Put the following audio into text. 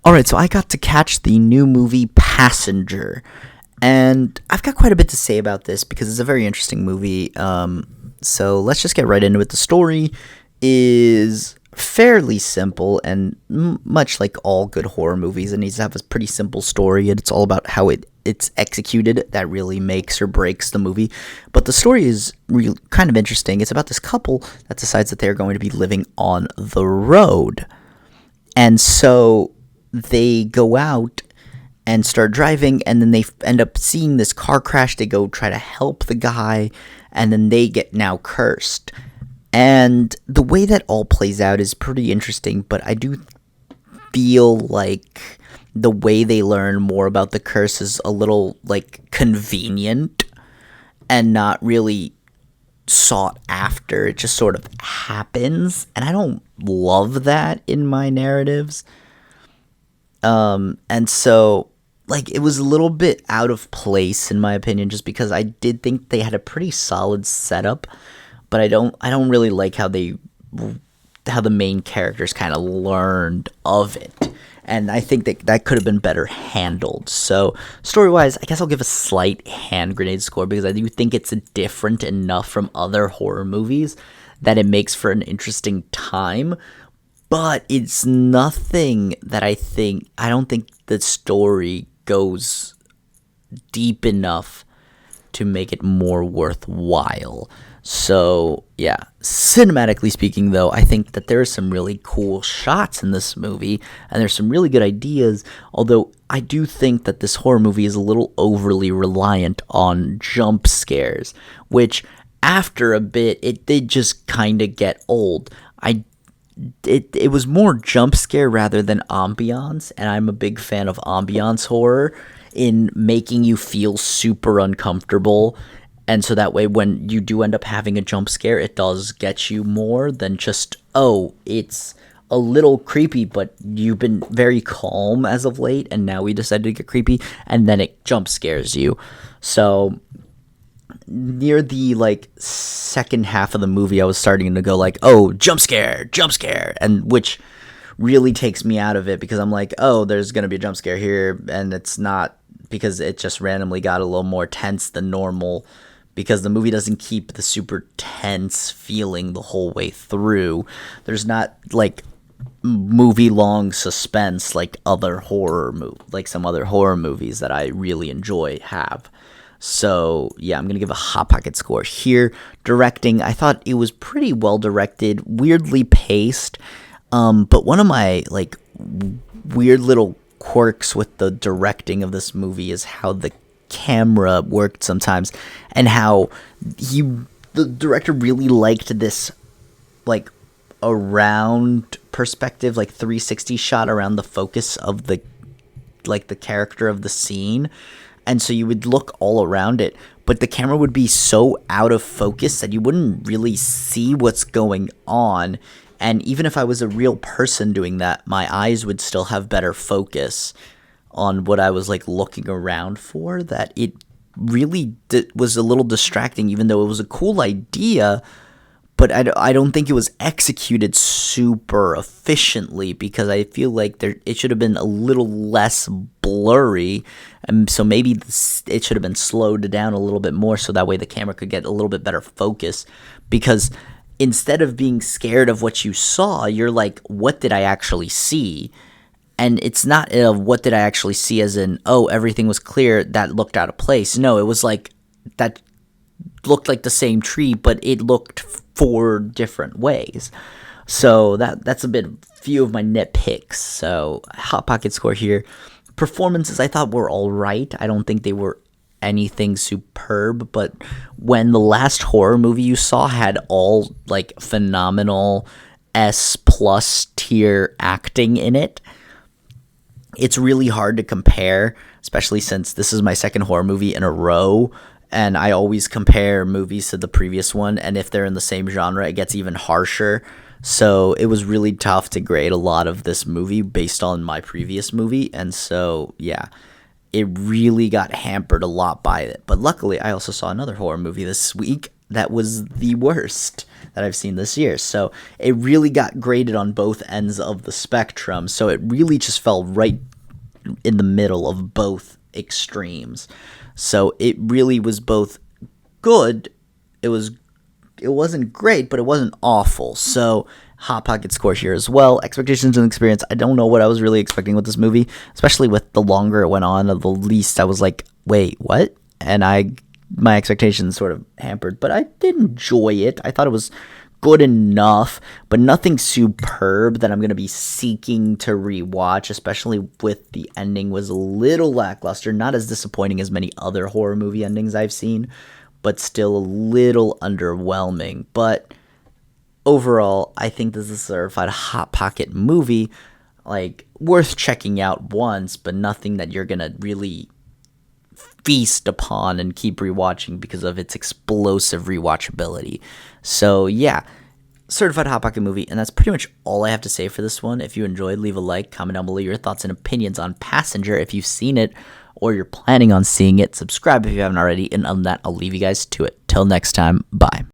Alright, so I got to catch the new movie Passenger. And I've got quite a bit to say about this because it's a very interesting movie. So let's just get right into it. The story is fairly simple, and much like all good horror movies, it needs to have a pretty simple story, and it's all about how it's executed that really makes or breaks the movie. But the story is kind of interesting. It's about this couple that decides that they're going to be living on the road. And so they go out and start driving, and then they end up seeing this car crash. They go try to help the guy, and then they get now cursed. And the way that all plays out is pretty interesting, but I do feel like the way they learn more about the curse is a little, like, convenient and not really sought after. It just sort of happens, and I don't love that in my narratives. And so, like, it was a little bit out of place in my opinion, just because I did think they had a pretty solid setup, but I don't really like how the main characters kind of learned of it. And I think that could have been better handled. So, story-wise, I guess I'll give a slight hand grenade score because I do think it's different enough from other horror movies that it makes for an interesting time. But it's nothing that I don't think the story goes deep enough to make it more worthwhile. So, yeah, cinematically speaking, though, I think that there are some really cool shots in this movie, and there's some really good ideas, although I do think that this horror movie is a little overly reliant on jump scares, which, after a bit, it did just kind of get old. It was more jump scare rather than ambiance, and I'm a big fan of ambiance horror in making you feel super uncomfortable. And so that way, when you do end up having a jump scare, it does get you more than just, oh, it's a little creepy, but you've been very calm as of late, and now we decided to get creepy, and then it jump scares you. So near the, like, second half of the movie, I was starting to go like, oh, jump scare, and which really takes me out of it because I'm like, oh, there's going to be a jump scare here, and it's not, because it just randomly got a little more tense than normal, because the movie doesn't keep the super tense feeling the whole way through. There's not, like, movie-long suspense like like some other horror movies that I really enjoy have. So, yeah, I'm going to give a Hot Pocket score here. Directing, I thought it was pretty well directed, weirdly paced, but one of my, like, weird little quirks with the directing of this movie is how the camera worked sometimes, and how the director really liked this, like, around perspective, like 360 shot around the focus of the character of the scene. And so you would look all around it, but the camera would be so out of focus that you wouldn't really see what's going on. And even if I was a real person doing that, my eyes would still have better focus on what I was, like, looking around for. That it really was a little distracting, even though it was a cool idea. But I don't think it was executed super efficiently, because I feel like it should have been a little less blurry, and so maybe it should have been slowed down a little bit more, so that way the camera could get a little bit better focus. Because instead of being scared of what you saw, you're like, what did I actually see? And it's not what did I actually see as in, oh, everything was clear, that looked out of place. No, it was like, that looked like the same tree, but it looked four different ways. So that's a few of my nitpicks. So Hot Pocket score here. Performances I thought were all right. I don't think they were anything superb, but when the last horror movie you saw had all, like, phenomenal S+ tier acting in it, it's really hard to compare, especially since this is my second horror movie in a row. And I always compare movies to the previous one, and if they're in the same genre, it gets even harsher. So it was really tough to grade a lot of this movie based on my previous movie, and so, yeah, it really got hampered a lot by it. But luckily, I also saw another horror movie this week that was the worst. that I've seen this year. So it really got graded on both ends of the spectrum. So it really just fell right in the middle of both extremes. So it really was both good. It wasn't great, but it wasn't awful. So Hot Pocket score here as well. Expectations and experience. I don't know what I was really expecting with this movie, especially with the longer it went on, the least I was like, wait, what? And my expectations sort of hampered, but I did enjoy it. I thought it was good enough, but nothing superb that I'm going to be seeking to rewatch, especially with the ending was a little lackluster, not as disappointing as many other horror movie endings I've seen, but still a little underwhelming. But overall, I think this is a certified Hot Pocket movie, like worth checking out once, but nothing that you're going to really feast upon and keep rewatching because of its explosive rewatchability. So yeah, certified Hot Pocket movie, and that's pretty much all I have to say for this one. If you enjoyed, leave a like, comment down below your thoughts and opinions on Passenger if you've seen it or you're planning on seeing it. Subscribe if you haven't already, and on that, I'll leave you guys to it. Till next time, bye.